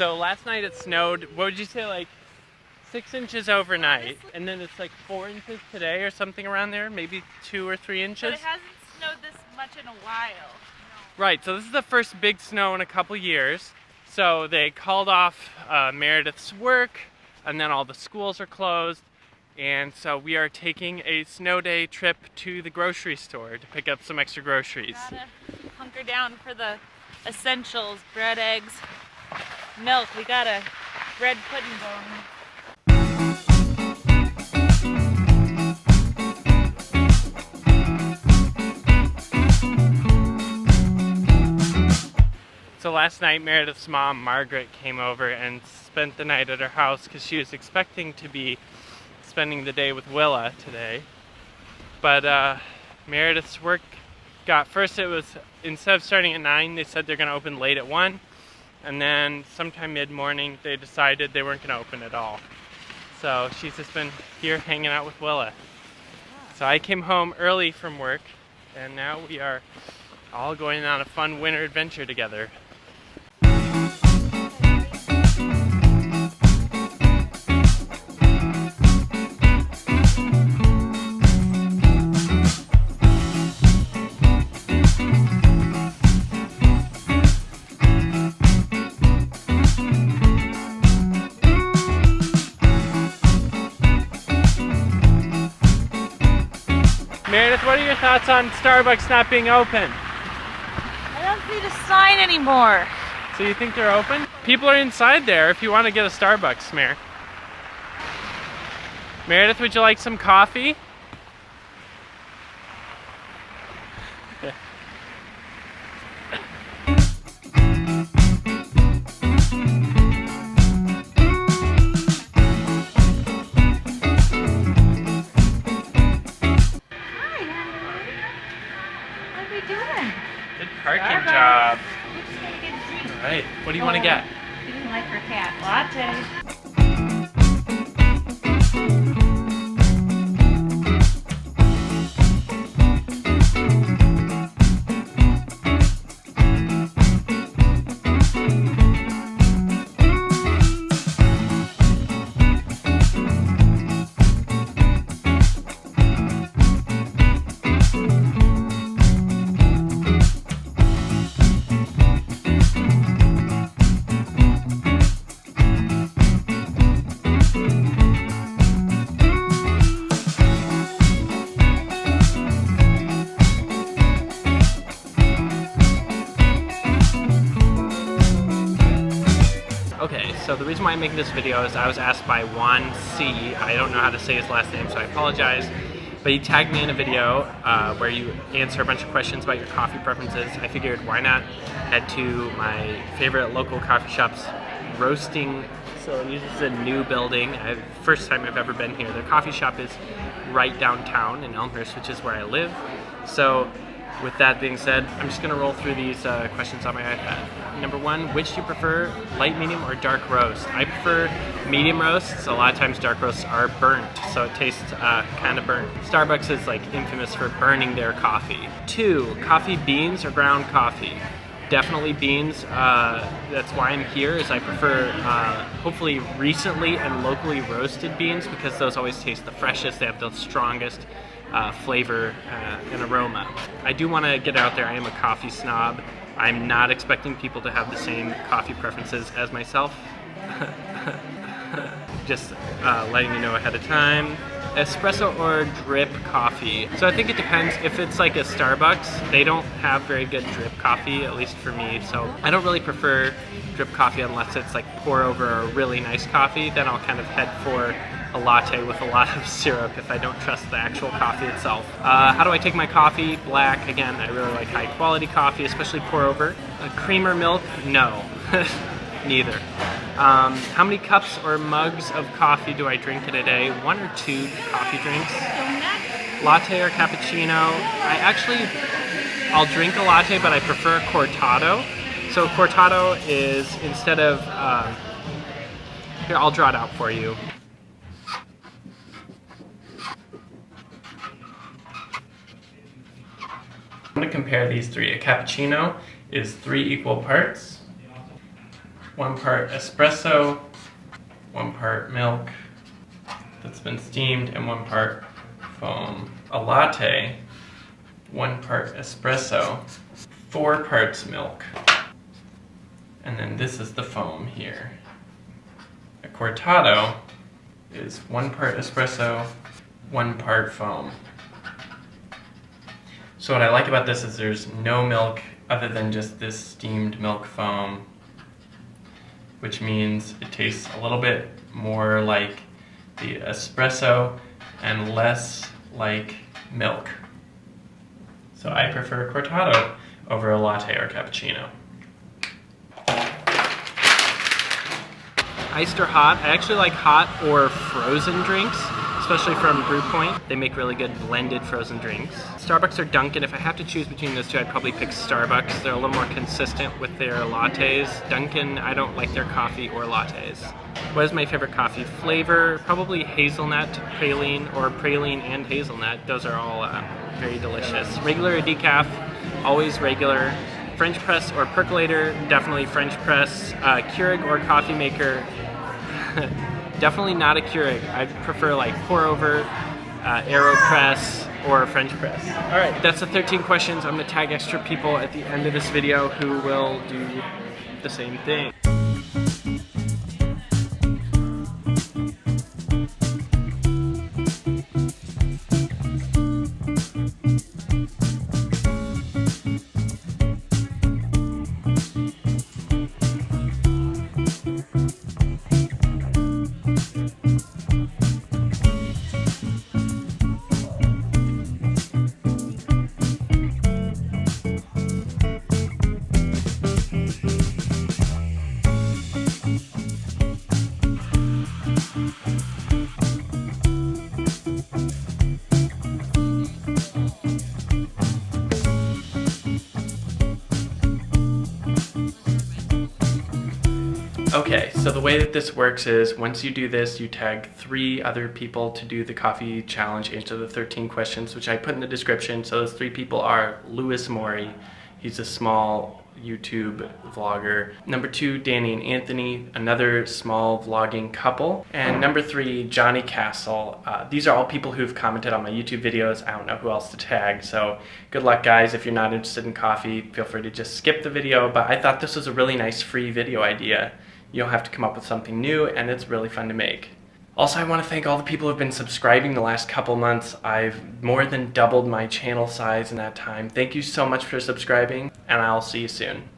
So last night it snowed, what would you say, like 6 inches overnight, and then it's like 4 inches today or something around there, maybe 2 or 3 inches. But it hasn't snowed this much in a while. Right, so this is the first big snow in a couple years. So they called off Meredith's work, and then all the schools are closed. And so we are taking a snow day trip to the grocery store to pick up some extra groceries. Gotta hunker down for the essentials, bread, eggs, milk. We got a bread pudding going. So last night, Meredith's mom, Margaret, came over and spent the night at her house because she was expecting to be spending the day with Willa today. But Meredith's work first it was, instead of starting at 9, they said they're going to open late at 1. And then sometime mid-morning, they decided they weren't going to open at all. So she's just been here hanging out with Willa. So I came home early from work, and now we are all going on a fun winter adventure together. Meredith, what are your thoughts on Starbucks not being open? I don't see the sign anymore. So you think they're open? People are inside there if you want to get a Starbucks, Meredith, would you like some coffee? Good parking job. Alright, what do you want to get? Like her cat. Latte. Okay, so the reason why I'm making this video is I was asked by Juan C. I don't know how to say his last name, so I apologize. But he tagged me in a video where you answer a bunch of questions about your coffee preferences. I figured why not head to my favorite local coffee shop's roasting facilities. This is a new building. First time I've ever been here. Their coffee shop is right downtown in Elmhurst, which is where I live. So with that being said, I'm just going to roll through these questions on my iPad. Number 1, which do you prefer, light, medium, or dark roast? I prefer medium roasts. A lot of times dark roasts are burnt, so it tastes kind of burnt. Starbucks is like infamous for burning their coffee. 2, coffee beans or ground coffee? Definitely beans. That's why I'm here, is I prefer hopefully recently and locally roasted beans because those always taste the freshest. They have the strongest flavor and aroma. I do want to get out there. I am a coffee snob. I'm not expecting people to have the same coffee preferences as myself. Just letting you know ahead of time. Espresso or drip coffee? So I think it depends. If it's like a Starbucks, they don't have very good drip coffee, at least for me. So I don't really prefer drip coffee unless it's like pour over a really nice coffee. Then I'll kind of head for a latte with a lot of syrup if I don't trust the actual coffee itself. How do I take my coffee? Black. Again, I really like high quality coffee, especially pour over. Cream or milk? No. Neither. How many cups or mugs of coffee do I drink in a day? 1 or 2 coffee drinks. Latte or cappuccino? I'll drink a latte, but I prefer a cortado. So cortado is, instead of, here, I'll draw it out for you. I'm going to compare these 3. A cappuccino is 3 equal parts. 1 part espresso, 1 part milk that's been steamed, and 1 part foam. A latte, 1 part espresso, 4 parts milk. And then this is the foam here. A cortado is 1 part espresso, 1 part foam. So what I like about this is there's no milk other than just this steamed milk foam, which means it tastes a little bit more like the espresso and less like milk. So I prefer cortado over a latte or cappuccino. Iced or hot? I actually like hot or frozen drinks, especially from Brew Point. They make really good blended frozen drinks. Starbucks or Dunkin', if I have to choose between those two, I'd probably pick Starbucks. They're a little more consistent with their lattes. Dunkin', I don't like their coffee or lattes. What is my favorite coffee flavor? Probably hazelnut, praline, or praline and hazelnut. Those are all very delicious. Regular or decaf? Always regular. French press or percolator? Definitely French press. Keurig or coffee maker? Definitely not a Keurig. I'd prefer like pour over, AeroPress, or French press. All right, that's the 13 questions. I'm gonna tag extra people at the end of this video who will do the same thing. Okay, so the way that this works is once you do this, you tag 3 other people to do the coffee challenge, answer the 13 questions, which I put in the description. So those 3 people are Morrey. He's a small YouTube vlogger. Number 2, Dani Anthony, another small vlogging couple. And number 3, Jonny Castle. These are all people who've commented on my YouTube videos. I don't know who else to tag, so good luck, guys. If you're not interested in coffee, feel free to just skip the video, but I thought this was a really nice free video idea. You don't have to come up with something new, and it's really fun to make. Also, I want to thank all the people who have been subscribing the last couple months. I've more than doubled my channel size in that time. Thank you so much for subscribing, and I'll see you soon.